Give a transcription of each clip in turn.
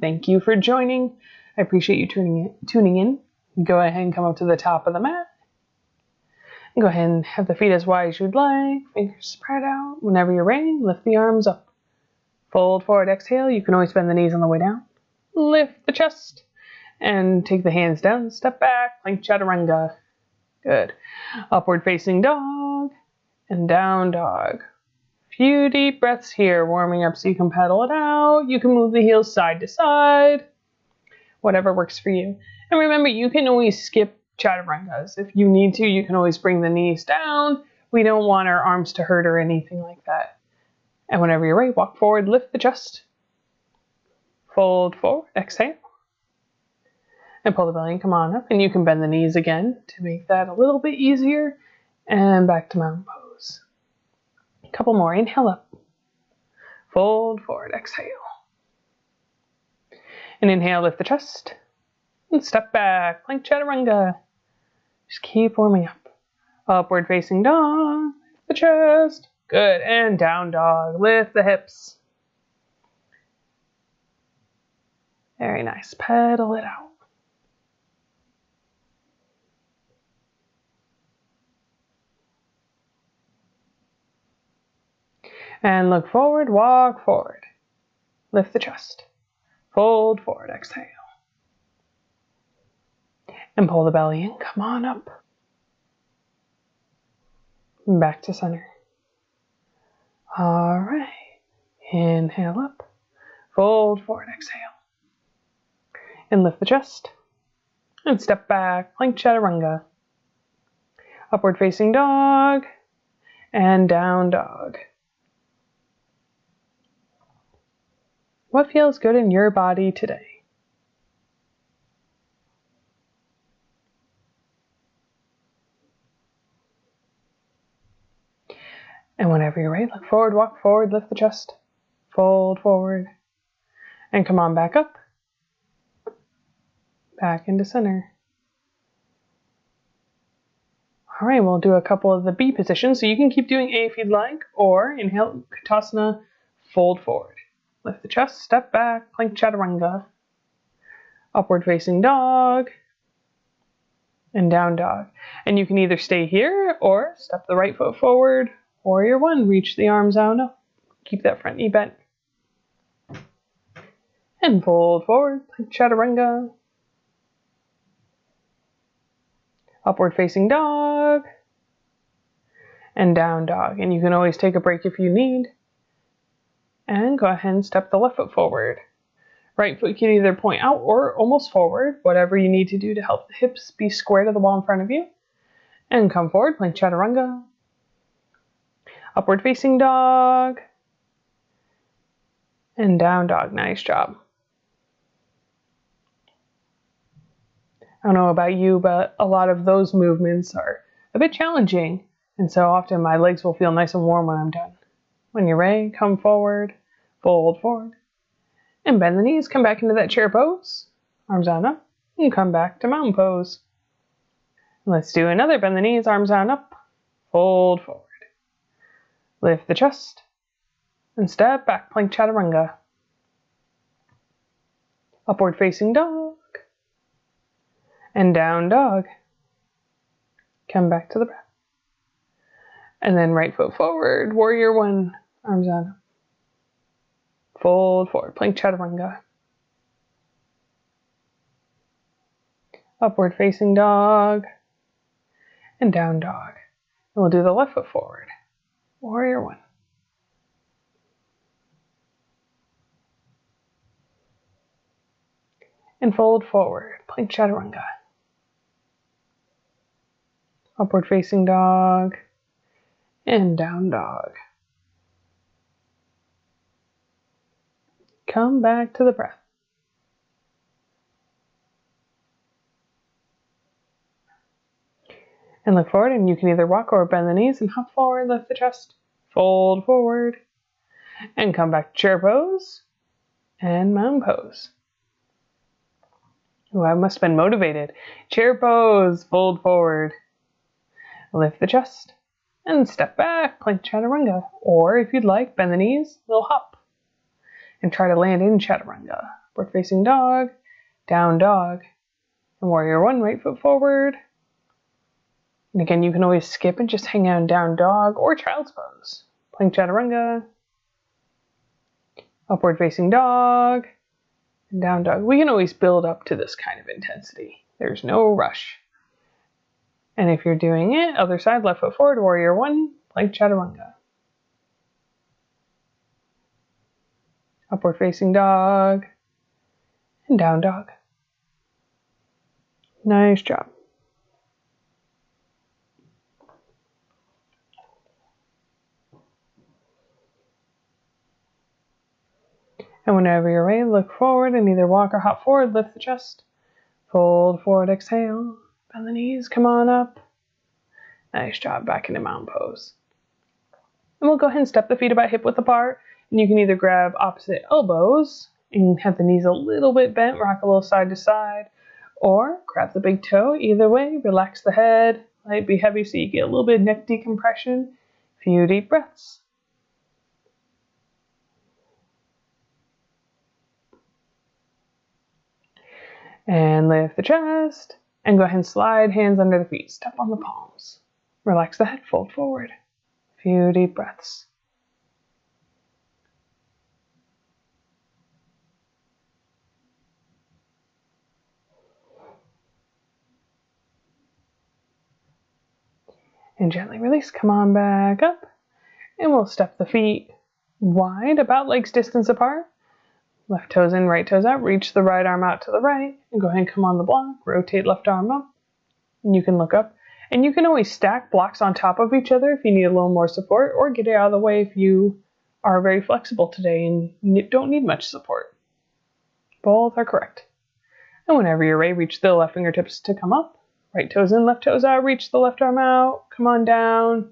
Thank you for joining. I appreciate you tuning in. Go ahead and come up to the top of the mat. And go ahead and have the feet as wide as you'd like. Fingers spread out. Whenever you're ready, lift the arms up. Fold forward, exhale. You can always bend the knees on the way down. Lift the chest. And take the hands down. Step back, plank chaturanga. Good. Upward facing dog. And down dog. Few deep breaths here, warming up so you can pedal it out. You can move the heels side to side. Whatever works for you. And remember, you can always skip chaturangas. If you need to, you can always bring the knees down. We don't want our arms to hurt or anything like that. And whenever you're ready, walk forward, lift the chest. Fold forward, exhale. And pull the belly and come on up. And you can bend the knees again to make that a little bit easier. And back to mountain pose. A couple more. Inhale up. Fold forward, exhale. And inhale, lift the chest. And step back, plank chaturanga. Just keep warming up. Upward facing dog, lift the chest. Good, and down dog, lift the hips. Very nice, pedal it out. And look forward, walk forward. Lift the chest. Fold forward, exhale. And pull the belly in, come on up. Back to center. All right. Inhale up. Fold forward, exhale. And lift the chest. And step back, plank chaturanga. Upward facing dog. And down dog. What feels good in your body today? And whenever you're ready, look forward, walk forward, lift the chest, fold forward, and come on back up, back into center. All right, we'll do a couple of the B positions, so you can keep doing A if you'd like, or inhale, Uttanasana, fold forward. Lift the chest, step back, plank chaturanga, upward facing dog, and down dog. And you can either stay here or step the right foot forward. Warrior one, reach the arms out up. Keep that front knee bent. And fold forward, plank chaturanga. Upward facing dog. And down dog. And you can always take a break if you need. And go ahead and step the left foot forward. Right foot can either point out or almost forward, whatever you need to do to help the hips be square to the wall in front of you. And come forward, plank chaturanga. Upward facing dog. And down dog. Nice job. I don't know about you, but a lot of those movements are a bit challenging. And so often my legs will feel nice and warm when I'm done. When you're ready, come forward, fold forward, and bend the knees. Come back into that chair pose. Arms on up, and come back to mountain pose. Let's do another bend the knees, arms on up, fold forward. Lift the chest, and step back, plank chaturanga. Upward facing dog, and down dog. Come back to the breath. And then right foot forward, warrior one, arms on up. Fold forward, plank chaturanga. Upward facing dog, and down dog. And we'll do the left foot forward. Warrior one. And fold forward, plank chaturanga. Upward facing dog, and down dog. Come back to the breath. And look forward, and you can either walk or bend the knees and hop forward, lift the chest, fold forward, and come back to chair pose and mountain pose. Ooh, I must have been motivated. Chair pose, fold forward, lift the chest, and step back, plank chaturanga. Or if you'd like, bend the knees, little hop, and try to land in chaturanga. upward facing dog, down dog. And warrior one, right foot forward. And again, you can always skip and just hang out down dog or child's pose. Plank chaturanga, upward facing dog, and down dog. We can always build up to this kind of intensity. There's no rush. And if you're doing it, other side, left foot forward, warrior one, plank chaturanga. Upward facing dog, and down dog. Nice job. And whenever you're ready, look forward and either walk or hop forward, lift the chest, fold forward, exhale, bend the knees, come on up. Nice job, back into mountain pose. And we'll go ahead and step the feet about hip width apart, and you can either grab opposite elbows and have the knees a little bit bent, rock a little side to side, or grab the big toe. Either way, relax the head, let it be heavy so you get a little bit of neck decompression. Few deep breaths. And lift the chest, and go ahead and slide hands under the feet. Step on the palms. Relax the head, fold forward. Few deep breaths. And gently release, come on back up. And we'll step the feet wide, about legs distance apart. Left toes in, right toes out. Reach the right arm out to the right. And go ahead and come on the block. Rotate left arm up. And you can look up. And you can always stack blocks on top of each other if you need a little more support, or get it out of the way if you are very flexible today and don't need much support. Both are correct. And whenever you're ready, reach the left fingertips to come up. Right toes in, left toes out. Reach the left arm out. Come on down.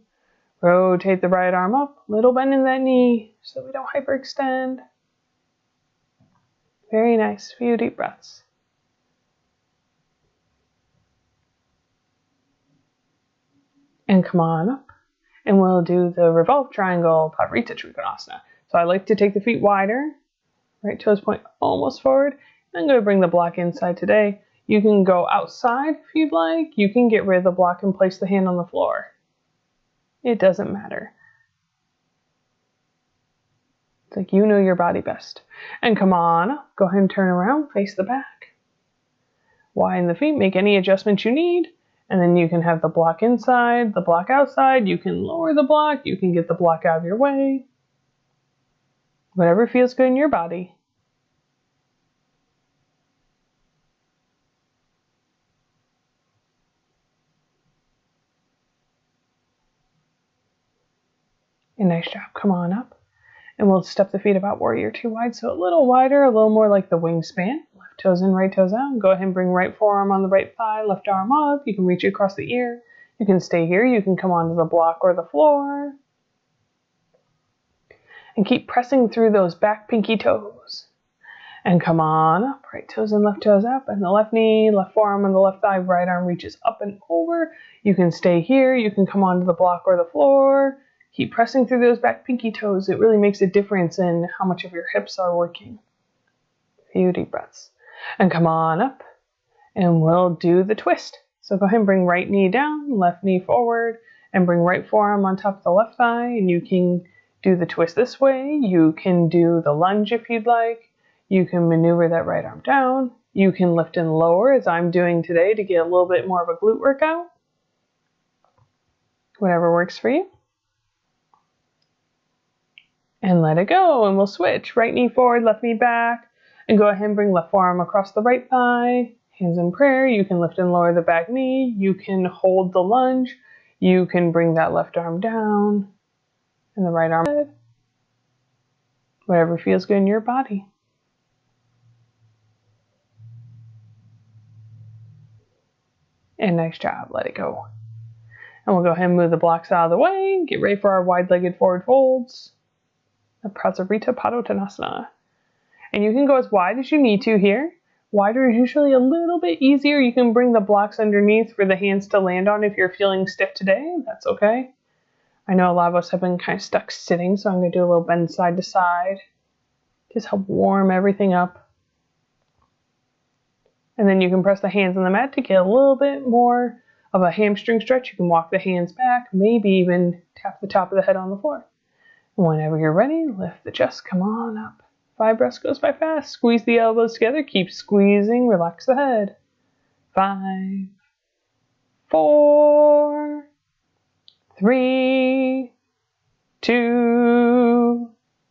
Rotate the right arm up. Little bend in that knee so we don't hyperextend. Very nice. Few deep breaths. And come on up. And we'll do the revolve triangle Pavarita Trikonasana. So I like to take the feet wider. Right toes point almost forward. I'm going to bring the block inside today. You can go outside if you'd like. You can get rid of the block and place the hand on the floor. It doesn't matter. It's like you know your body best. And come on up. Go ahead and turn around, face the back. Widen the feet, make any adjustments you need. And then you can have the block inside, the block outside. You can lower the block. You can get the block out of your way. Whatever feels good in your body. And nice job. Come on up. And we'll step the feet about warrior two wide. So a little wider, a little more like the wingspan. Left toes in, right toes out. Go ahead and bring right forearm on the right thigh, left arm up. You can reach it across the ear. You can stay here. You can come onto the block or the floor. And keep pressing through those back pinky toes. And come on up. Right toes in, left toes up. And the left knee, left forearm on the left thigh. Right arm reaches up and over. You can stay here. You can come onto the block or the floor. Keep pressing through those back pinky toes. It really makes a difference in how much of your hips are working. Few deep breaths. And come on up. And we'll do the twist. So go ahead and bring right knee down, left knee forward, and bring right forearm on top of the left thigh. And you can do the twist this way. You can do the lunge if you'd like. You can maneuver that right arm down. You can lift and lower as I'm doing today to get a little bit more of a glute workout. Whatever works for you. And let it go, and we'll switch. Right knee forward, left knee back, and go ahead and bring left forearm across the right thigh. Hands in prayer. You can lift and lower the back knee. You can hold the lunge. You can bring that left arm down, and the right arm up. Whatever feels good in your body. And nice job. Let it go. And we'll go ahead and move the blocks out of the way. Get ready for our wide-legged forward folds. The Prasarita Padottanasana. And you can go as wide as you need to here. Wider is usually a little bit easier. You can bring the blocks underneath for the hands to land on if you're feeling stiff today. That's okay. I know a lot of us have been kind of stuck sitting, so I'm going to do a little bend side to side. Just help warm everything up. And then you can press the hands on the mat to get a little bit more of a hamstring stretch. You can walk the hands back, maybe even tap the top of the head on the floor. Whenever you're ready, lift the chest, come on up. 5 breaths goes by fast. Squeeze the elbows together, keep squeezing, relax the head. 5, 4, 3, 2,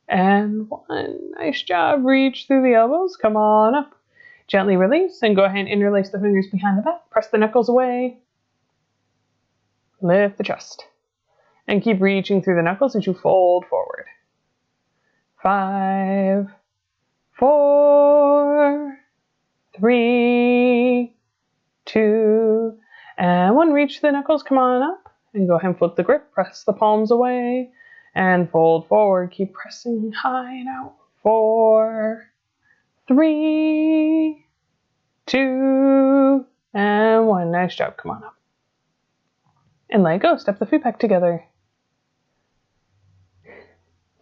and 1. Nice job. Reach through the elbows, come on up. Gently release and go ahead and interlace the fingers behind the back. Press the knuckles away. Lift the chest. And keep reaching through the knuckles as you fold forward. 5, 4, 3, 2, and 1. Reach the knuckles, come on up. And go ahead and flip the grip. Press the palms away. And fold forward. Keep pressing high and out. 4, 3, 2, and 1. Nice job. Come on up. And let go. Step the feet back together.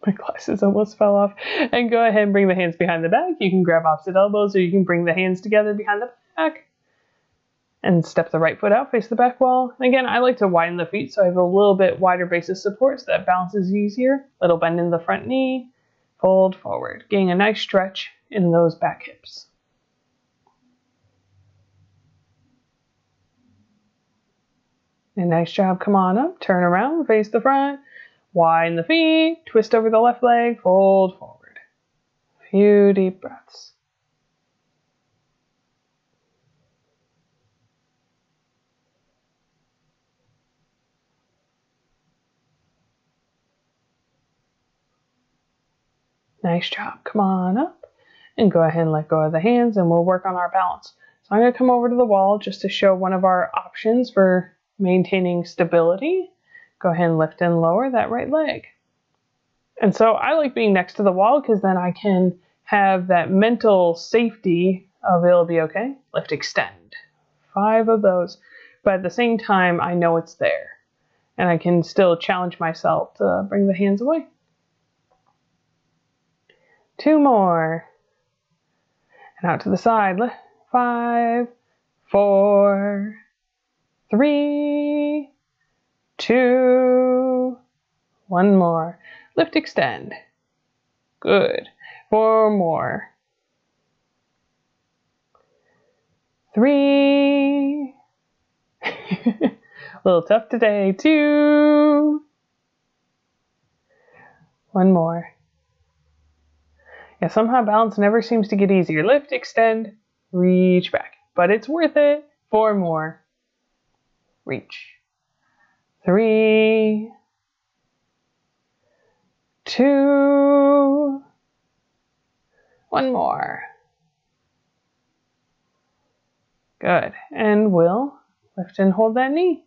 My glasses almost fell off. And go ahead and bring the hands behind the back. You can grab opposite elbows or you can bring the hands together behind the back. And step the right foot out, face the back wall. And again, I like to widen the feet so I have a little bit wider base of support so that balance is easier. Little bend in the front knee. Fold forward. Getting a nice stretch in those back hips. And nice job. Come on up. Turn around. Face the front. Widen the feet. Twist over the left leg. Fold forward. A few deep breaths. Nice job. Come on up. And go ahead and let go of the hands and we'll work on our balance. So I'm going to come over to the wall just to show one of our options for maintaining stability. Go ahead and lift and lower that right leg. And so I like being next to the wall because then I can have that mental safety of it'll be okay. Lift, extend. 5 of those. But at the same time, I know it's there. And I can still challenge myself to bring the hands away. 2 more. And out to the side. 5, 4, 3, 2, 1 more. Lift, extend. Good. 4 more. 3. A little tough today. 2. 1 more. Yeah, somehow balance never seems to get easier. Lift, extend, reach back. But it's worth it. 4 more. Reach. 3, 2, 1 more. Good. And we'll lift and hold that knee.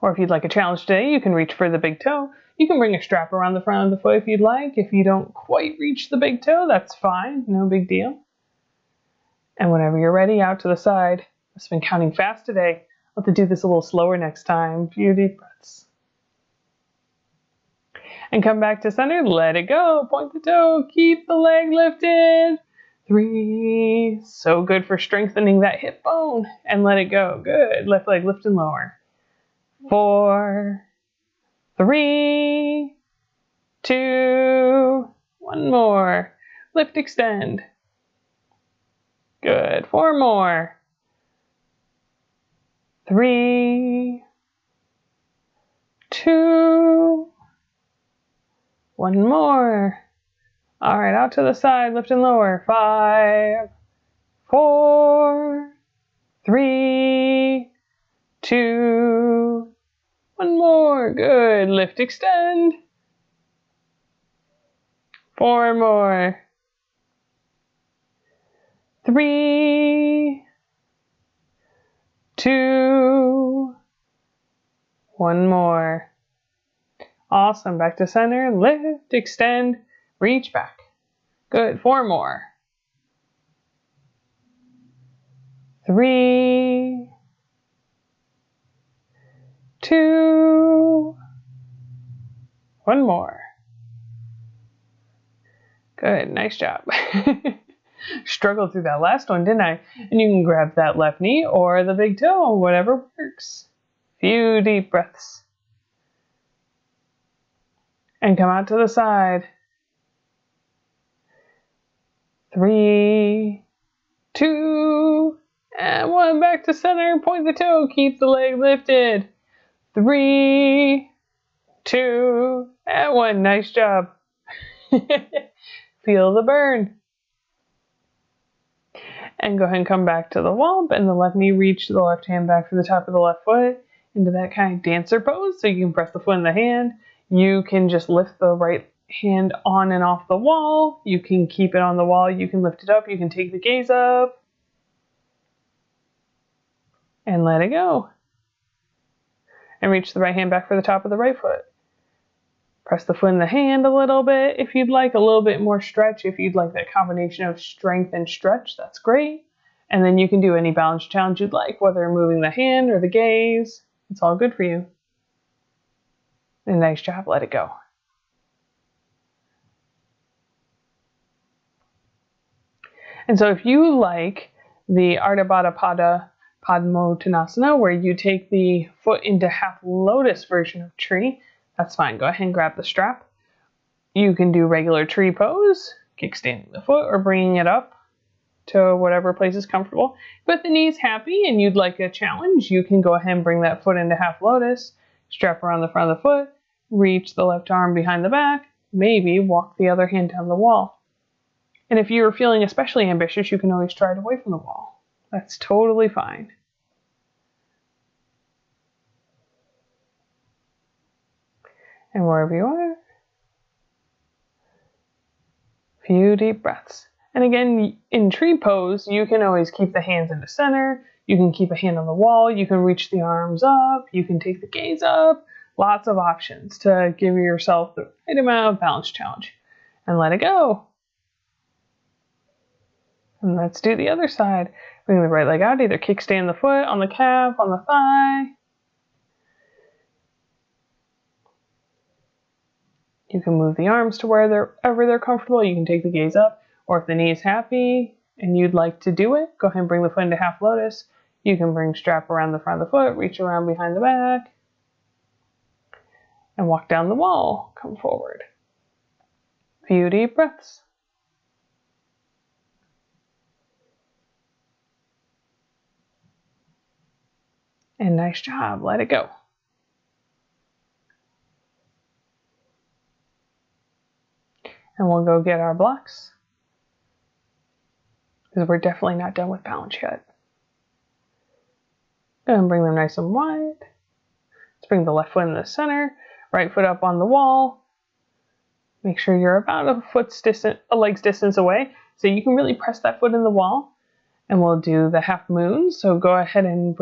Or if you'd like a challenge today, you can reach for the big toe. You can bring a strap around the front of the foot if you'd like. If you don't quite reach the big toe, that's fine. No big deal. And whenever you're ready, out to the side. I've been counting fast today. I'll have to do this a little slower next time. A few deep breaths. And come back to center. Let it go. Point the toe. Keep the leg lifted. 3. So good for strengthening that hip bone. And let it go. Good. Left leg lift and lower. 4, 3, 2, 1 more. Lift, extend. Good. 4 more. 3, 2, 1 more. All right, out to the side, lift and lower. 5, 4, 3, 2, 1 more. Good. Lift, extend. 4 more. 3, 2, 1 more. Awesome. Back to center. Lift, extend, reach back. Good. 4 more. 3, 2, 1 more. Good. Nice job. struggled through that last one, didn't I? And you can grab that left knee or the big toe, whatever works. Few deep breaths. And come out to the side. 3, 2, and 1. Back to center. Point the toe. Keep the leg lifted. 3, 2, and 1. Nice job. Feel the burn. And go ahead and come back to the wall. Bend the left knee. Reach the left hand back for the top of the left foot into that kind of dancer pose. So you can press the foot in the hand. You can just lift the right hand on and off the wall. You can keep it on the wall. You can lift it up. You can take the gaze up. And let it go. And reach the right hand back for the top of the right foot. Press the foot in the hand a little bit if you'd like, a little bit more stretch. If you'd like that combination of strength and stretch, that's great. And then you can do any balance challenge you'd like, whether moving the hand or the gaze. It's all good for you. And nice job. Let it go. And so if you like the Ardha Baddha Pada Padmottanasana, where you take the foot into half lotus version of tree, that's fine. Go ahead and grab the strap. You can do regular tree pose, kickstanding the foot or bringing it up to whatever place is comfortable. But the knee's happy and you'd like a challenge, you can go ahead and bring that foot into half lotus, strap around the front of the foot, reach the left arm behind the back, maybe walk the other hand down the wall. And if you're feeling especially ambitious, you can always try it away from the wall. That's totally fine. And wherever you are, few deep breaths. And again, in tree pose, you can always keep the hands in the center. You can keep a hand on the wall. You can reach the arms up. You can take the gaze up. Lots of options to give yourself the right amount of balance challenge. And let it go. And let's do the other side. Bring the right leg out, either kickstand the foot, on the calf, on the thigh. You can move the arms to wherever they're comfortable. You can take the gaze up, or if the knee is happy and you'd like to do it, go ahead and bring the foot into half lotus. You can bring strap around the front of the foot, reach around behind the back, and walk down the wall. Come forward. Few deep breaths. And nice job. Let it go. And we'll go get our blocks, because we're definitely not done with balance yet. Go ahead and bring them nice and wide. Let's bring the left foot in the center, right foot up on the wall. Make sure you're about a leg's distance away, so you can really press that foot in the wall. And we'll do the half moon. So go ahead and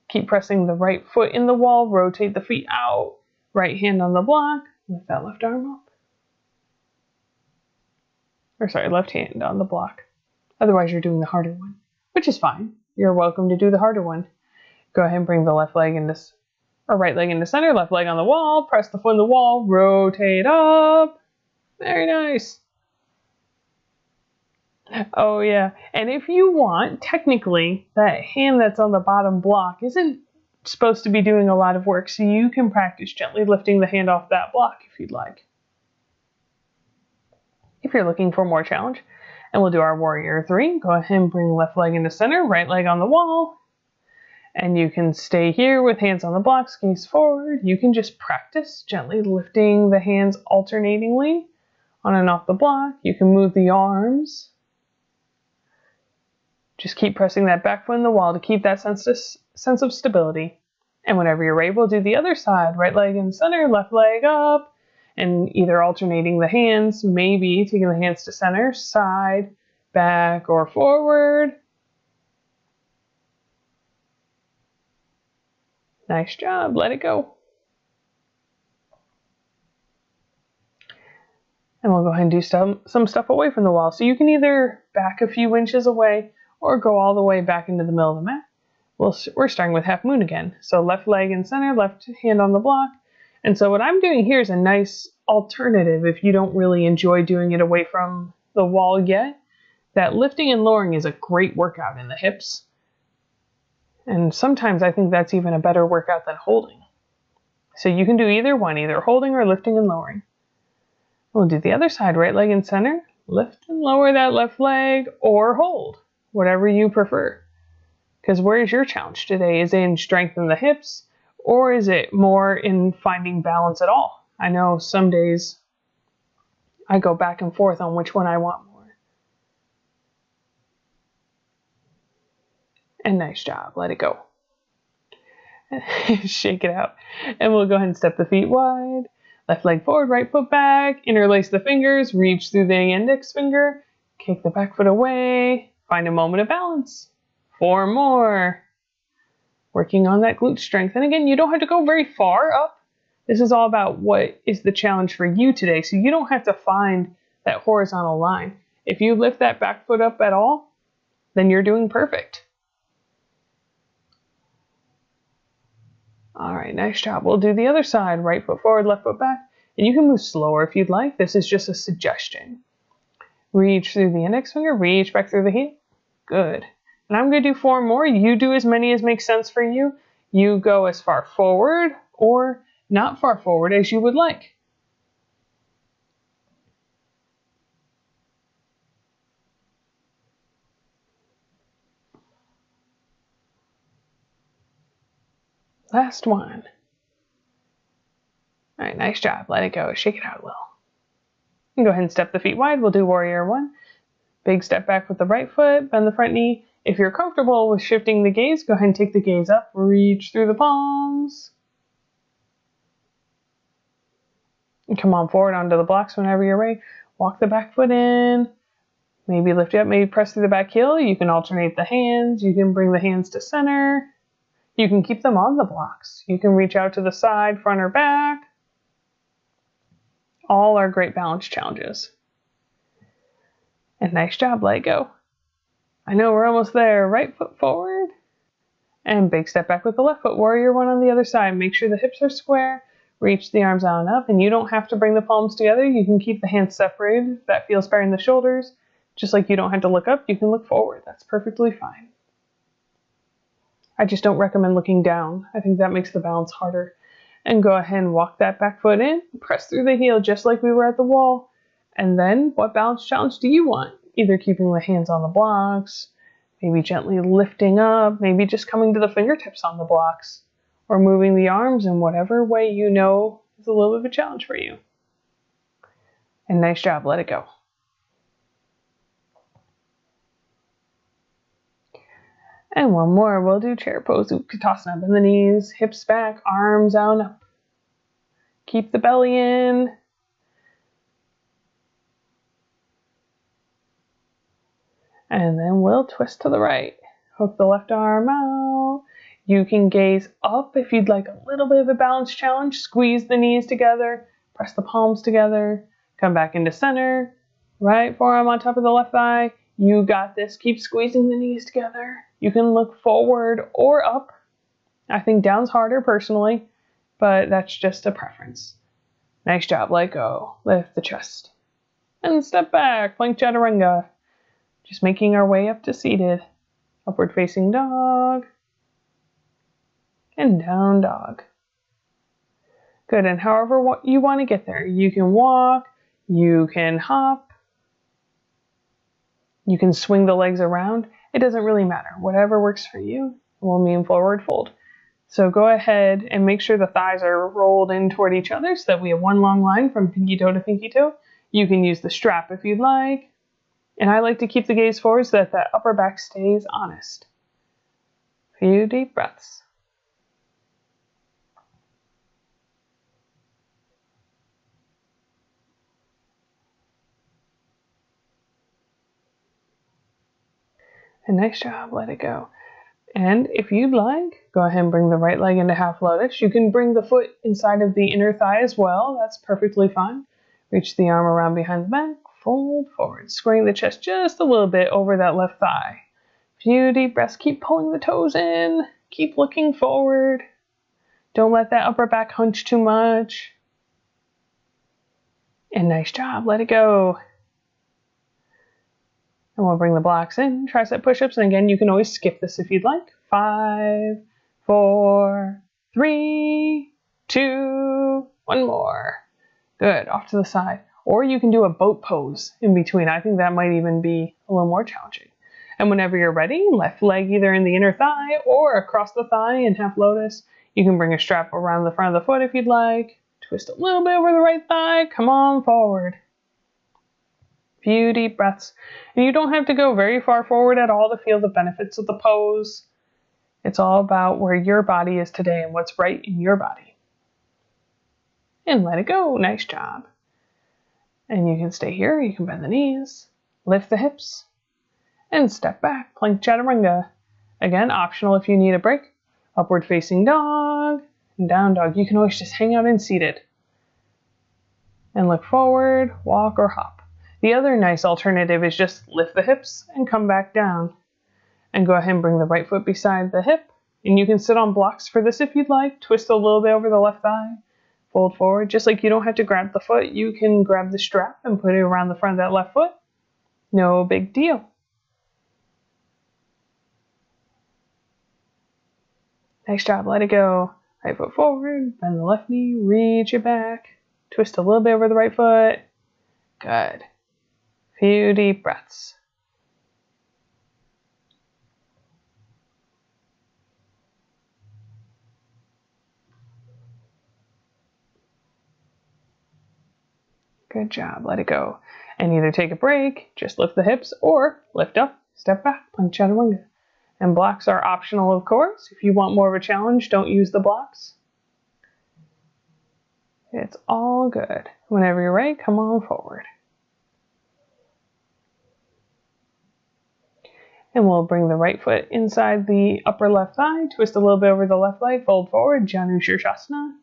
keep pressing the right foot in the wall, rotate the feet out, right hand on the block, lift that left arm up. Left hand on the block. Otherwise, you're doing the harder one, which is fine. You're welcome to do the harder one. Go ahead and bring the right leg into center, left leg on the wall, press the foot in the wall, rotate up. Very nice. Oh yeah, and if you want, technically, that hand that's on the bottom block isn't supposed to be doing a lot of work, so you can practice gently lifting the hand off that block if you'd like. If you're looking for more challenge. And we'll do our warrior 3. Go ahead and bring left leg into center, right leg on the wall. And you can stay here with hands on the blocks, gaze forward. You can just practice gently lifting the hands alternatingly on and off the block. You can move the arms. Just keep pressing that back foot in the wall to keep that sense of stability. And whenever you're ready, we'll do the other side. Right leg in center, left leg up. And either alternating the hands, maybe taking the hands to center, side, back, or forward. Nice job. Let it go. And we'll go ahead and do some stuff away from the wall. So you can either back a few inches away or go all the way back into the middle of the mat. We're starting with half moon again. So left leg in center, left hand on the block. And so what I'm doing here is a nice alternative if you don't really enjoy doing it away from the wall yet. that lifting and lowering is a great workout in the hips. And sometimes I think that's even a better workout than holding. So you can do either one, either holding or lifting and lowering. We'll do the other side, right leg in center. Lift and lower that left leg or hold, whatever you prefer. Because where is your challenge today? Is it in strength in the hips, or is it more in finding balance at all? I know some days I go back and forth on which one I want more. And nice job. Let it go. Shake it out. And we'll go ahead and step the feet wide. Left leg forward, right foot back. Interlace the fingers. Reach through the index finger. Kick the back foot away. Find a moment of balance. 4 more. Working on that glute strength. And again, you don't have to go very far up. This is all about what is the challenge for you today. So you don't have to find that horizontal line. If you lift that back foot up at all, then you're doing perfect. All right, nice job. We'll do the other side. Right foot forward, left foot back. And you can move slower if you'd like. This is just a suggestion. Reach through the index finger. Reach back through the heel. Good. And I'm going to do 4 more. You do as many as makes sense for you. You go as far forward or not far forward as you would like. Last one. All right, nice job. Let it go. Shake it out a little. And go ahead and step the feet wide. We'll do warrior 1. Big step back with the right foot. Bend the front knee. If you're comfortable with shifting the gaze, go ahead and take the gaze up. Reach through the palms. And come on forward onto the blocks whenever you're ready. Walk the back foot in. Maybe lift it up. Maybe press through the back heel. You can alternate the hands. You can bring the hands to center. You can keep them on the blocks. You can reach out to the side, front or back. All are great balance challenges. And nice job, let go. I know we're almost there. Right foot forward. And big step back with the left foot. Warrior 1 on the other side. Make sure the hips are square. Reach the arms out and up. And you don't have to bring the palms together. You can keep the hands separated if that feels better in the shoulders. Just like you don't have to look up, you can look forward. That's perfectly fine. I just don't recommend looking down. I think that makes the balance harder. And go ahead and walk that back foot in. Press through the heel just like we were at the wall. And then what balance challenge do you want? Either keeping the hands on the blocks, maybe gently lifting up, maybe just coming to the fingertips on the blocks, or moving the arms in whatever way you know is a little bit of a challenge for you. And nice job, let it go. And 1 more, we'll do chair pose, Utkatasana. Bend the knees, hips back, arms out and up. Keep the belly in. And then we'll twist to the right. Hook the left arm out. You can gaze up if you'd like a little bit of a balance challenge. Squeeze the knees together. Press the palms together. Come back into center. Right forearm on top of the left thigh. You got this. Keep squeezing the knees together. You can look forward or up. I think down's harder personally, but that's just a preference. Nice job. Let go. Lift the chest. And step back. Plank chaturanga. Just making our way up to seated. Upward facing dog. And down dog. Good. And however you want to get there. You can walk. You can hop. You can swing the legs around. It doesn't really matter. Whatever works for you will mean forward fold. So go ahead and make sure the thighs are rolled in toward each other so that we have one long line from pinky toe to pinky toe. You can use the strap if you'd like. And I like to keep the gaze forward so that the upper back stays honest. Few deep breaths. And nice job, let it go. And if you'd like, go ahead and bring the right leg into half lotus. You can bring the foot inside of the inner thigh as well. That's perfectly fine. Reach the arm around behind the back, fold forward, squaring the chest just a little bit over that left thigh. Few deep breaths. Keep pulling the toes in. Keep looking forward. Don't let that upper back hunch too much. And nice job, let it go. And we'll bring the blocks in, tricep push-ups, and again, you can always skip this if you'd like. 5, 4, 3, 2, one more. Good, off to the side. Or you can do a boat pose in between. I think that might even be a little more challenging. And whenever you're ready, left leg either in the inner thigh or across the thigh in half lotus. You can bring a strap around the front of the foot if you'd like. Twist a little bit over the right thigh. Come on forward. Few deep breaths. And you don't have to go very far forward at all to feel the benefits of the pose. It's all about where your body is today and what's right in your body. And let it go. Nice job. And you can stay here. You can bend the knees, lift the hips, and step back. Plank chaturanga. Again, optional if you need a break. Upward facing dog and down dog. You can always just hang out in seated. And look forward, walk or hop. The other nice alternative is just lift the hips and come back down. And go ahead and bring the right foot beside the hip. And you can sit on blocks for this if you'd like. Twist a little bit over the left thigh. Fold forward. Just like you don't have to grab the foot, you can grab the strap and put it around the front of that left foot. No big deal. Nice job. Let it go. Right foot forward. Bend the left knee. Reach it back. Twist a little bit over the right foot. Good. Few deep breaths. Good job. Let it go. And either take a break, just lift the hips, or lift up, step back, plank chaturanga. And blocks are optional, of course. If you want more of a challenge, don't use the blocks. It's all good. Whenever you're ready, come on forward. And we'll bring the right foot inside the upper left thigh, twist a little bit over the left leg, fold forward, Janu Shirshasana.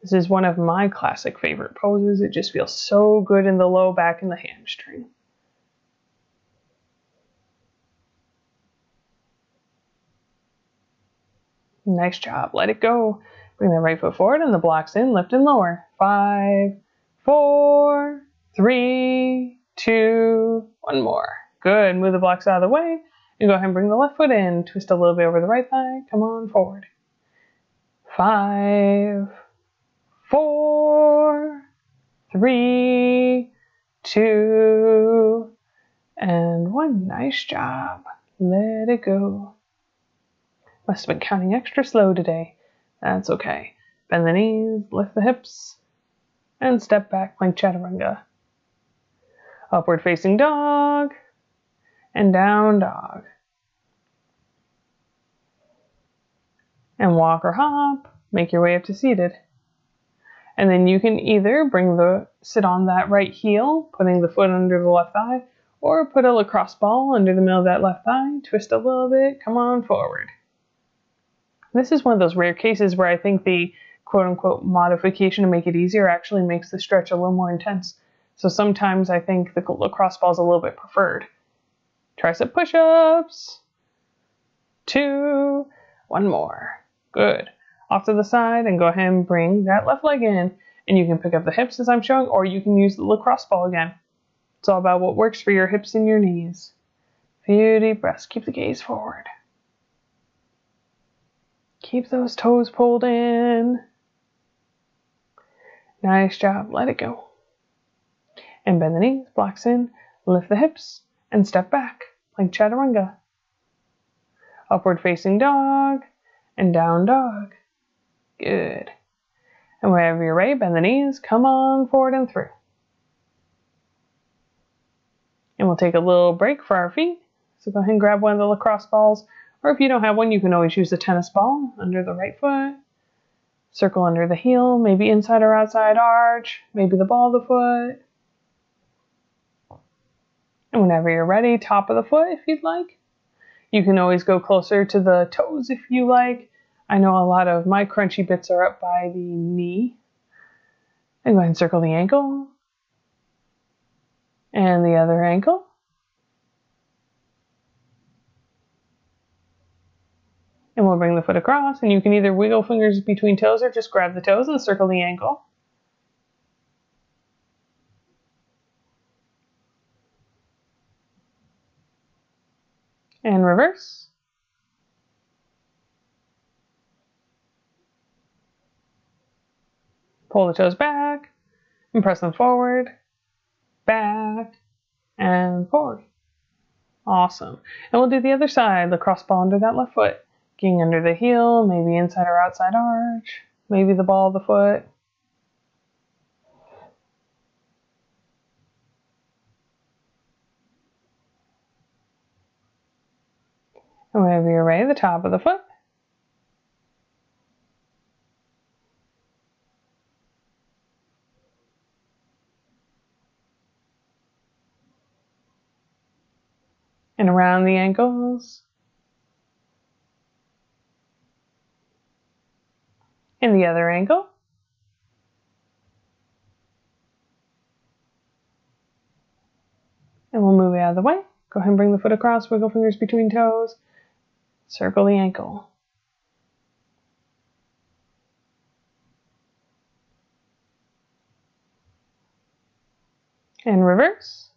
This is one of my classic favorite poses. It just feels so good in the low back and the hamstring. Nice job. Let it go. Bring the right foot forward and the blocks in, lift and lower. 5, 4, 3, 2, one more. Good. Move the blocks out of the way. And go ahead and bring the left foot in. Twist a little bit over the right thigh. Come on forward. 5, 4, 3, 2, and 1. Nice job. Let it go. Must have been counting extra slow today. That's okay. Bend the knees, lift the hips, and step back, plank chaturanga. Upward facing dog, and down dog. And walk or hop, make your way up to seated. And then you can either sit on that right heel, putting the foot under the left thigh, or put a lacrosse ball under the middle of that left thigh, twist a little bit, come on forward. This is one of those rare cases where I think the quote-unquote modification to make it easier actually makes the stretch a little more intense. So sometimes I think the lacrosse ball is a little bit preferred. Tricep push-ups. 2, one more. Good. Off to the side and go ahead and bring that left leg in. And you can pick up the hips as I'm showing, or you can use the lacrosse ball again. It's all about what works for your hips and your knees. Few deep breaths. Keep the gaze forward. Keep those toes pulled in. Nice job. Let it go. And bend the knees, blocks in, lift the hips, and step back. Plank chaturanga. Upward facing dog, and down dog. Good. And wherever you're ready, bend the knees, come on forward and through. And we'll take a little break for our feet. So go ahead and grab one of the lacrosse balls. Or if you don't have one, you can always use a tennis ball under the right foot. Circle under the heel, maybe inside or outside arch, maybe the ball of the foot. And whenever you're ready, top of the foot if you'd like. You can always go closer to the toes if you like. I know a lot of my crunchy bits are up by the knee. And go ahead and circle the ankle. And the other ankle. And we'll bring the foot across, and you can either wiggle fingers between toes or just grab the toes and circle the ankle. And reverse. Pull the toes back and press them forward, back, and forward. Awesome. And we'll do the other side, lacrosse ball under that left foot. Getting under the heel, maybe inside or outside arch, maybe the ball of the foot. And whenever you're ready, the top of the foot. And around the ankles. And the other ankle. And we'll move it out of the way. Go ahead and bring the foot across, wiggle fingers between toes. Circle the ankle. And reverse.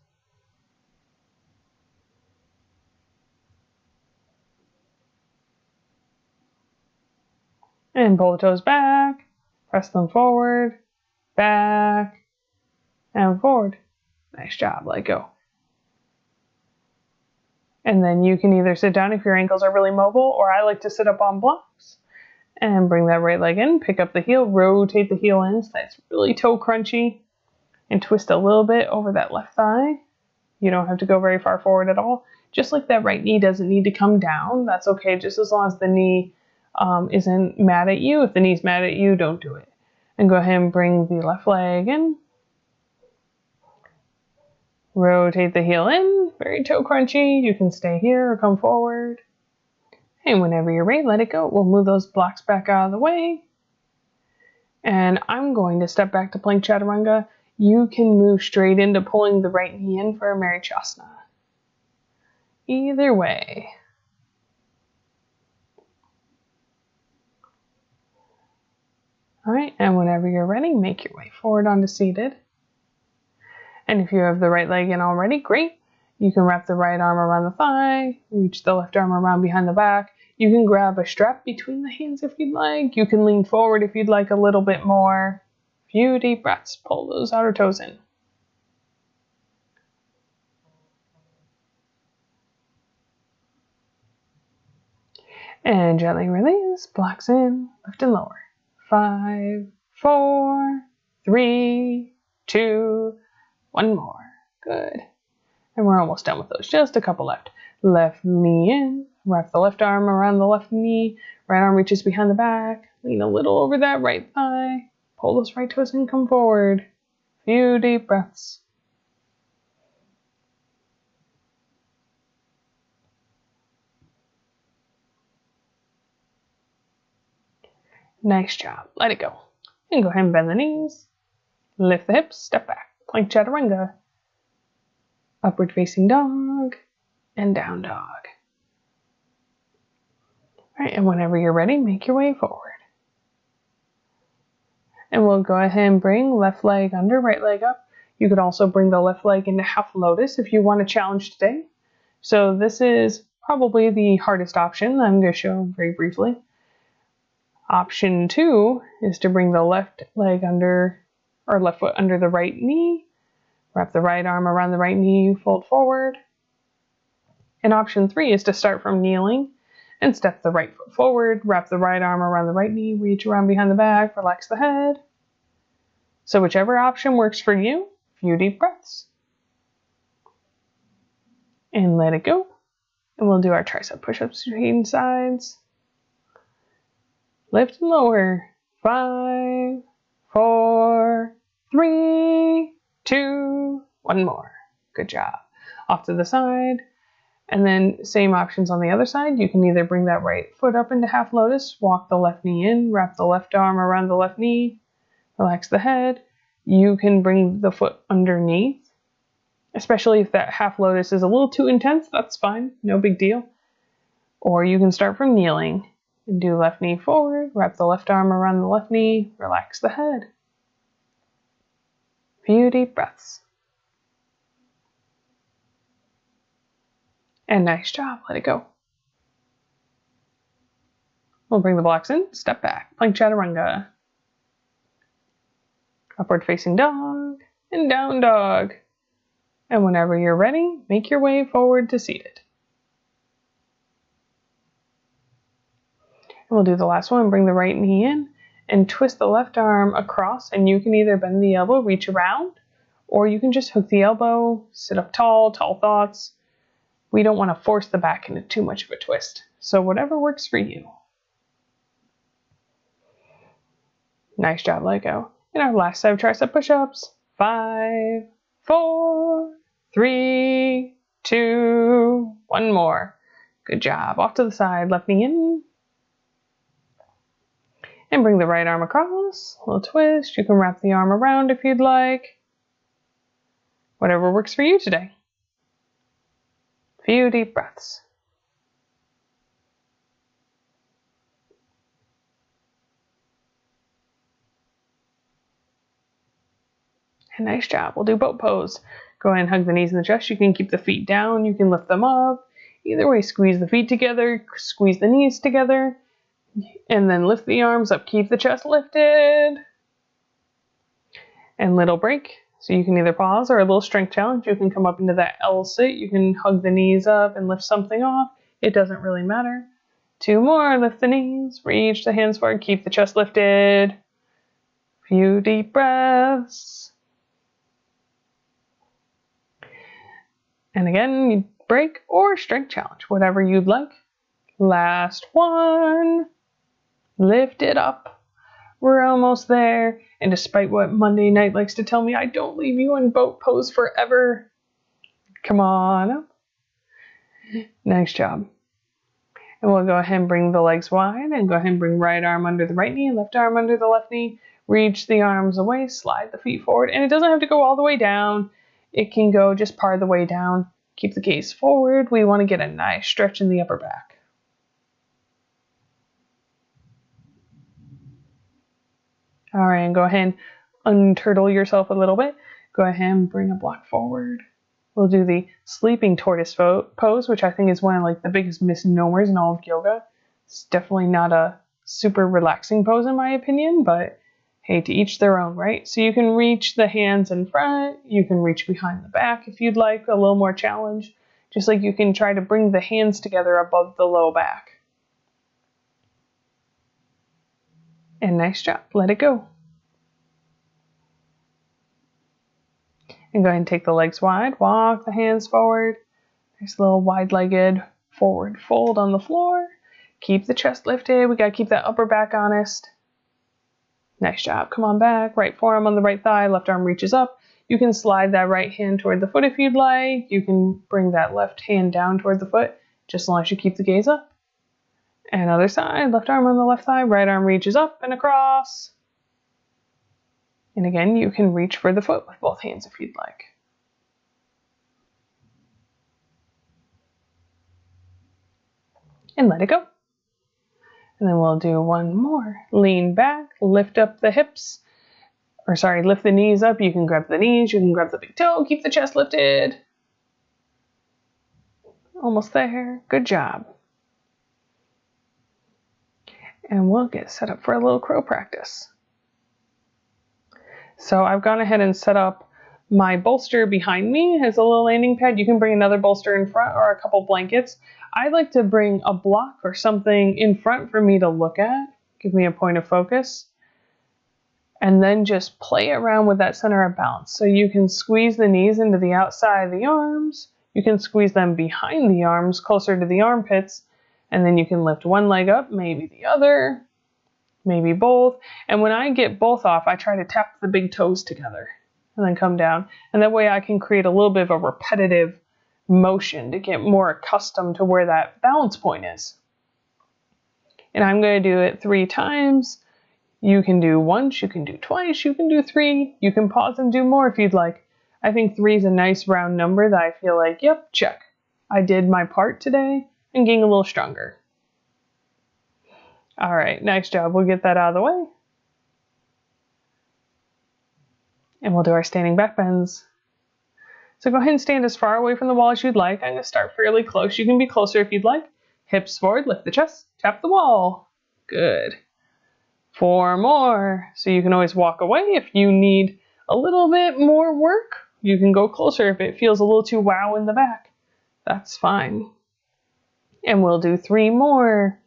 And pull the toes back. Press them forward, back, and forward. Nice job. Let go. And then you can either sit down if your ankles are really mobile, or I like to sit up on blocks. And bring that right leg in, pick up the heel, rotate the heel in so that's really toe crunchy, and twist a little bit over that left thigh. You don't have to go very far forward at all. Just like that right knee doesn't need to come down, that's okay, just as long as the knee isn't mad at you. If the knee's mad at you, don't do it. And go ahead and bring the left leg in. Rotate the heel in, very toe crunchy. You can stay here or come forward. And whenever you're ready, let it go. We'll move those blocks back out of the way. And I'm going to step back to plank chaturanga. You can move straight into pulling the right knee in for a Marichasana. Either way. All right, and whenever you're ready, make your way forward onto seated. And if you have the right leg in already, great. You can wrap the right arm around the thigh, reach the left arm around behind the back. You can grab a strap between the hands if you'd like. You can lean forward if you'd like a little bit more. Few deep breaths. Pull those outer toes in. And gently release. Blocks in. Lift and lower. 5, 4, 3, 2, 1 more. Good. And we're almost done with those. Just a couple left. Left knee in. Wrap the left arm around the left knee. Right arm reaches behind the back. Lean a little over that right thigh. Pull those right toes in. Come forward. Few deep breaths. Nice job. Let it go. And go ahead and bend the knees. Lift the hips. Step back. Plank chaturanga. Upward facing dog. And down dog. All right, and whenever you're ready, make your way forward. And we'll go ahead and bring left leg under, right leg up. You could also bring the left leg into half lotus if you want a challenge today. So this is probably the hardest option. I'm going to show very briefly. Option 2 is to bring the left leg under, or left foot under the right knee. Wrap the right arm around the right knee, fold forward. And option 3 is to start from kneeling and step the right foot forward, wrap the right arm around the right knee, reach around behind the back, relax the head. So whichever option works for you, few deep breaths. And let it go. And we'll do our tricep push-ups between sides. Lift and lower. 5, 4, 3, 2, 1 more. Good job. Off to the side. And then same options on the other side. You can either bring that right foot up into half lotus, walk the left knee in, wrap the left arm around the left knee, relax the head. You can bring the foot underneath, especially if that half lotus is a little too intense, that's fine, no big deal. Or you can start from kneeling and do left knee forward, wrap the left arm around the left knee, relax the head. Few deep breaths. And nice job. Let it go. We'll bring the blocks in, step back, plank chaturanga. Upward facing dog and down dog. And whenever you're ready, make your way forward to seated. And we'll do the last one. Bring the right knee in and twist the left arm across, and you can either bend the elbow, reach around, or you can just hook the elbow, sit up tall, tall thoughts. We don't want to force the back into too much of a twist. So whatever works for you. Nice job, let go. And our last set of tricep push-ups. 5, 4, 3, 2, 1 more. Good job. Off to the side, left knee in. And bring the right arm across. A little twist. You can wrap the arm around if you'd like. Whatever works for you today. Few deep breaths. And nice job. We'll do boat pose. Go ahead and hug the knees in the chest. You can keep the feet down. You can lift them up. Either way, squeeze the feet together. Squeeze the knees together. And then lift the arms up. Keep the chest lifted. And little break. So you can either pause or a little strength challenge. You can come up into that L sit. You can hug the knees up and lift something off. It doesn't really matter. 2 more. Lift the knees. Reach the hands forward. Keep the chest lifted. Few deep breaths. And again, you break or strength challenge, whatever you'd like. Last one. Lift it up. We're almost there. And despite what Monday night likes to tell me, I don't leave you in boat pose forever. Come on up. Nice job. And we'll go ahead and bring the legs wide and go ahead and bring right arm under the right knee and left arm under the left knee. Reach the arms away, slide the feet forward. And it doesn't have to go all the way down. It can go just part of the way down. Keep the gaze forward. We want to get a nice stretch in the upper back. All right, and go ahead and unturtle yourself a little bit. Go ahead and bring a block forward. We'll do the sleeping tortoise pose, which I think is one of the biggest misnomers in all of yoga. It's definitely not a super relaxing pose in my opinion, but hey, to each their own, right? So you can reach the hands in front, you can reach behind the back if you'd like, a little more challenge. Just like you can try to bring the hands together above the low back. And nice job, let it go. And go ahead and take the legs wide, walk the hands forward. Nice little wide-legged forward fold on the floor. Keep the chest lifted, we gotta keep that upper back honest. Nice job. Come on back. Right forearm on the right thigh. Left arm reaches up. You can slide that right hand toward the foot if you'd like. You can bring that left hand down toward the foot, just as long as you keep the gaze up. And other side. Left arm on the left thigh. Right arm reaches up and across. And again, you can reach for the foot with both hands if you'd like. And let it go. And then we'll do one more. Lean back, lift up the hips. Lift the knees up. You can grab the knees, you can grab the big toe, keep the chest lifted. Almost there. Good job. And we'll get set up for a little crow practice. So I've gone ahead and set up my bolster behind me as a little landing pad. You can bring another bolster in front or a couple blankets. I like to bring a block or something in front for me to look at. Give me a point of focus. And then just play around with that center of balance. So you can squeeze the knees into the outside of the arms. You can squeeze them behind the arms, closer to the armpits. And then you can lift one leg up, maybe the other, maybe both. And when I get both off, I try to tap the big toes together and then come down. And that way I can create a little bit of a repetitive motion to get more accustomed to where that balance point is. And I'm going to do it 3 times. You can do once, you can do twice, you can do 3. You can pause and do more if you'd like. I think 3 is a nice round number that I feel like, yep, check. I did my part today and getting a little stronger. All right, nice job. We'll get that out of the way. And we'll do our standing back bends. So go ahead and stand as far away from the wall as you'd like. I'm going to start fairly close. You can be closer if you'd like. Hips forward, lift the chest, tap the wall. Good. 4 more. So you can always walk away if you need a little bit more work. You can go closer if it feels a little too wow in the back. That's fine. And we'll do 3 more.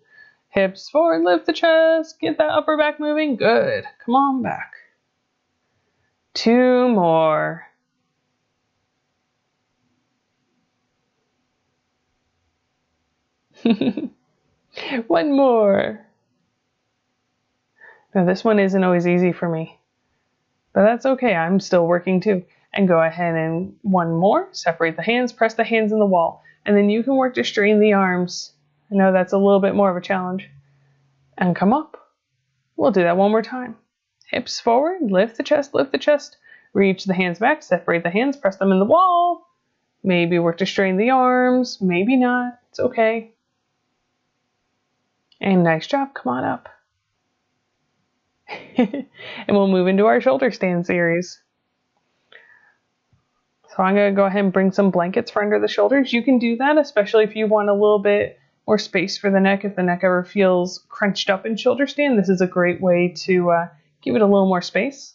Hips forward, lift the chest, get that upper back moving. Good. Come on back. 2 more. One more. Now this one isn't always easy for me, but that's okay. I'm still working too. And go ahead and 1 more. Separate the hands, press the hands in the wall. And then you can work to straighten the arms. I know that's a little bit more of a challenge. And come up. We'll do that 1 more time. Hips forward, lift the chest. Reach the hands back, separate the hands, press them in the wall. Maybe work to straighten the arms, maybe not. It's okay. And nice job, come on up. And we'll move into our shoulder stand series. So I'm going to go ahead and bring some blankets for under the shoulders. You can do that, especially if you want a little bit more space for the neck. If the neck ever feels crunched up in shoulder stand, this is a great way to give it a little more space.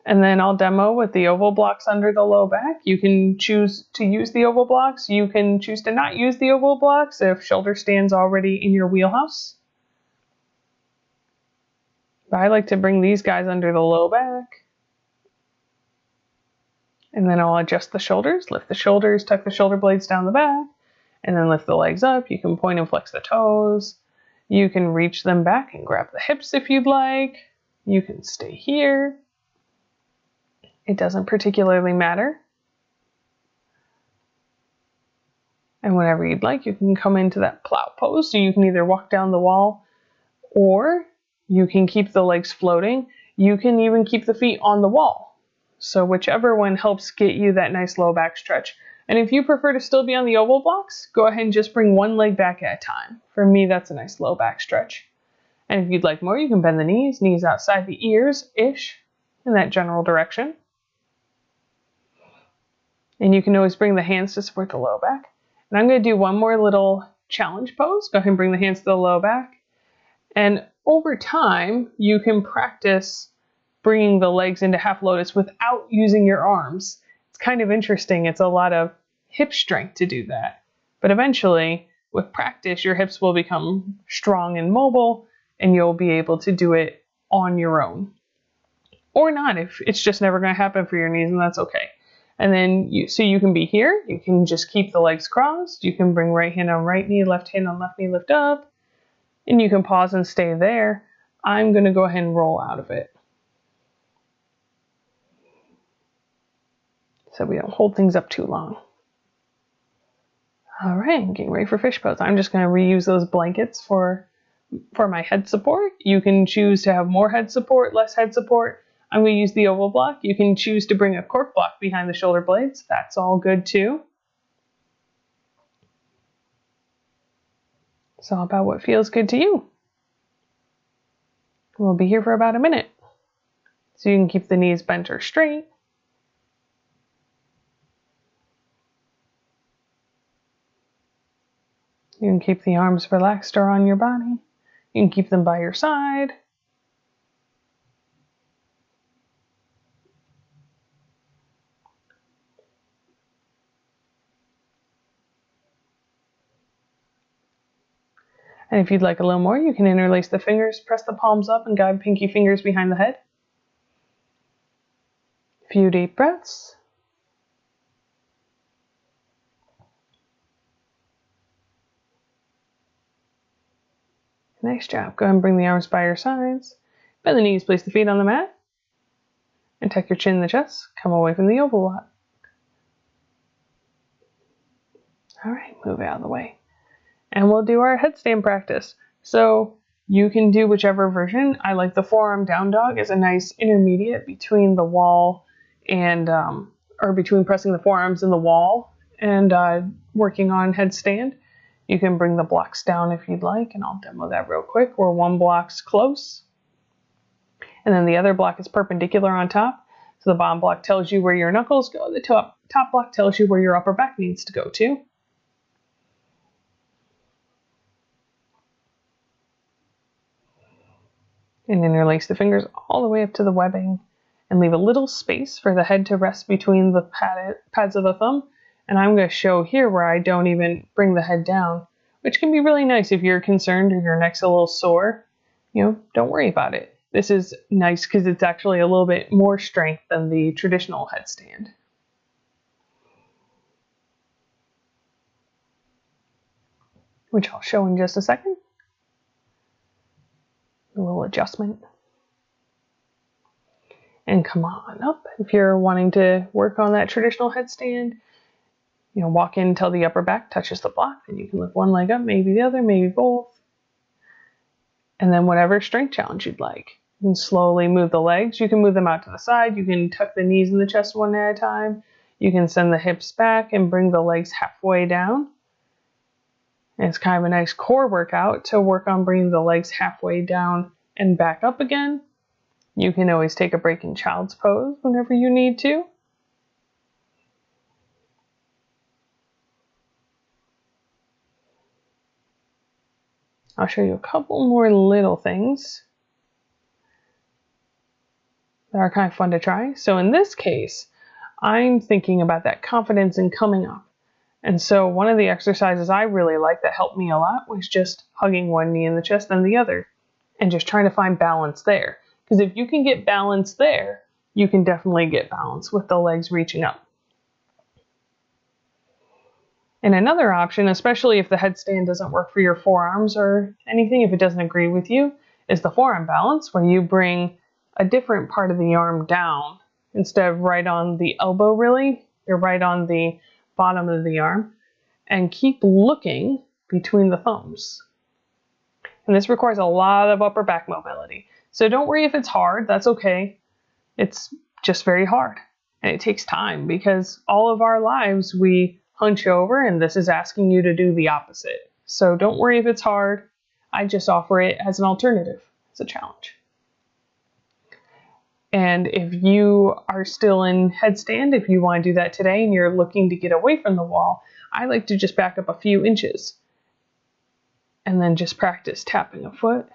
And then I'll demo with the oval blocks under the low back. You can choose to use the oval blocks. You can choose to not use the oval blocks if shoulder stand's already in your wheelhouse. But I like to bring these guys under the low back. And then I'll adjust the shoulders, lift the shoulders, tuck the shoulder blades down the back, and then lift the legs up. You can point and flex the toes. You can reach them back and grab the hips if you'd like. You can stay here. It doesn't particularly matter. And whenever you'd like, you can come into that plow pose. So you can either walk down the wall or you can keep the legs floating. You can even keep the feet on the wall. So whichever one helps get you that nice low back stretch. And if you prefer to still be on the oval blocks, go ahead and just bring one leg back at a time. For me, that's a nice low back stretch. And if you'd like more, you can bend the knees outside the ears-ish in that general direction. And you can always bring the hands to support the low back. And I'm going to do one more little challenge pose. Go ahead and bring the hands to the low back. And over time, you can practice bringing the legs into half lotus without using your arms. It's kind of interesting. It's a lot of hip strength to do that. But eventually, with practice, your hips will become strong and mobile, and you'll be able to do it on your own. Or not, if it's just never going to happen for your knees, and that's okay. And then you can be here. You can just keep the legs crossed. You can bring right hand on right knee, left hand on left knee, lift up. And you can pause and stay there. I'm going to go ahead and roll out of it, so we don't hold things up too long. All right, getting ready for fish pose. I'm just going to reuse those blankets for my head support. You can choose to have more head support, less head support. I'm going to use the oval block. You can choose to bring a cork block behind the shoulder blades. That's all good too. It's all about what feels good to you. We'll be here for about a minute. So you can keep the knees bent or straight. You can keep the arms relaxed or on your body. You can keep them by your side. And if you'd like a little more, you can interlace the fingers, press the palms up, and guide pinky fingers behind the head. A few deep breaths. Nice job. Go ahead and bring the arms by your sides. Bend the knees, place the feet on the mat. And tuck your chin in the chest. Come away from the oval block. All right, move out of the way. And we'll do our headstand practice. So you can do whichever version. I like the forearm down dog as a nice intermediate between the wall and, or between pressing the forearms in the wall and working on headstand. You can bring the blocks down if you'd like, and I'll demo that real quick, where one block's close, and then the other block is perpendicular on top. So the bottom block tells you where your knuckles go. The top block tells you where your upper back needs to go to. And interlace the fingers all the way up to the webbing and leave a little space for the head to rest between the pads of the thumb. And I'm going to show here where I don't even bring the head down, which can be really nice if you're concerned or your neck's a little sore. Don't worry about it. This is nice because it's actually a little bit more strength than the traditional headstand. Which I'll show in just a second. A little adjustment. And come on up. If you're wanting to work on that traditional headstand, walk in until the upper back touches the block, and you can lift one leg up, maybe the other, maybe both. And then whatever strength challenge you'd like. You can slowly move the legs. You can move them out to the side. You can tuck the knees in the chest one at a time. You can send the hips back and bring the legs halfway down. And it's kind of a nice core workout to work on bringing the legs halfway down and back up again. You can always take a break in child's pose whenever you need to. I'll show you a couple more little things that are kind of fun to try. So in this case, I'm thinking about that confidence in coming up. And so one of the exercises I really liked that helped me a lot was just hugging one knee in the chest and the other and just trying to find balance there. Because if you can get balance there, you can definitely get balance with the legs reaching up. And another option, especially if the headstand doesn't work for your forearms or anything, if it doesn't agree with you, is the forearm balance, where you bring a different part of the arm down. Instead of right on the elbow, really, you're right on the bottom of the arm, and keep looking between the thumbs. And this requires a lot of upper back mobility. So don't worry if it's hard, that's okay. It's just very hard. And it takes time because all of our lives we hunch over, and this is asking you to do the opposite. So don't worry if it's hard. I just offer it as an alternative, as a challenge. And if you are still in headstand, if you want to do that today and you're looking to get away from the wall, I like to just back up a few inches and then just practice tapping a foot,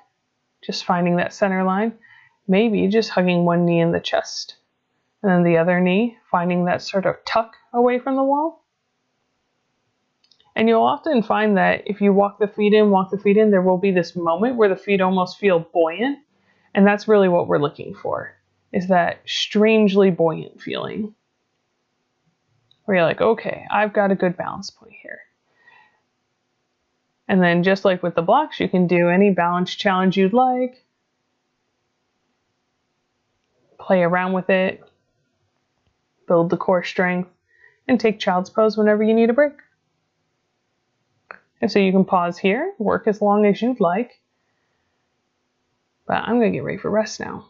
just finding that center line, maybe just hugging one knee in the chest and then the other knee, finding that sort of tuck away from the wall. And you'll often find that if you walk the feet in, there will be this moment where the feet almost feel buoyant. And that's really what we're looking for, is that strangely buoyant feeling. Where you're like, okay, I've got a good balance point here. And then just like with the blocks, you can do any balance challenge you'd like. Play around with it. Build the core strength. And take child's pose whenever you need a break. And so you can pause here, work as long as you'd like. But I'm going to get ready for rest now,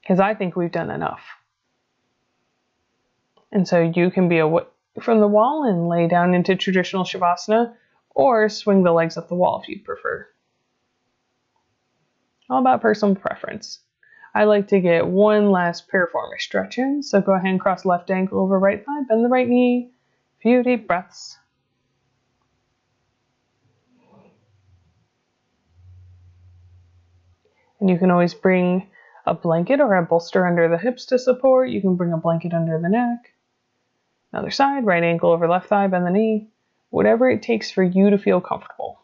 because I think we've done enough. And so you can be away from the wall and lay down into traditional Shavasana, or swing the legs up the wall if you'd prefer. All about personal preference. I like to get one last piriformis stretch in, so go ahead and cross left ankle over right thigh, bend the right knee, few deep breaths. And you can always bring a blanket or a bolster under the hips to support. You can bring a blanket under the neck. Another side, right ankle over left thigh, bend the knee. Whatever it takes for you to feel comfortable.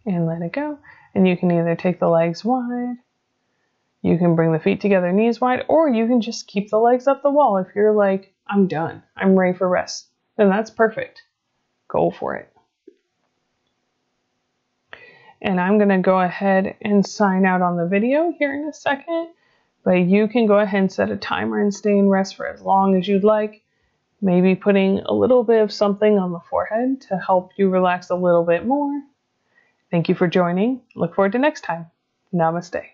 And let it go. And you can either take the legs wide, you can bring the feet together, knees wide, or you can just keep the legs up the wall. If you're like, I'm done, I'm ready for rest, then that's perfect. Go for it. And I'm going to go ahead and sign out on the video here in a second, but you can go ahead and set a timer and stay in rest for as long as you'd like. Maybe putting a little bit of something on the forehead to help you relax a little bit more. Thank you for joining. Look forward to next time. Namaste.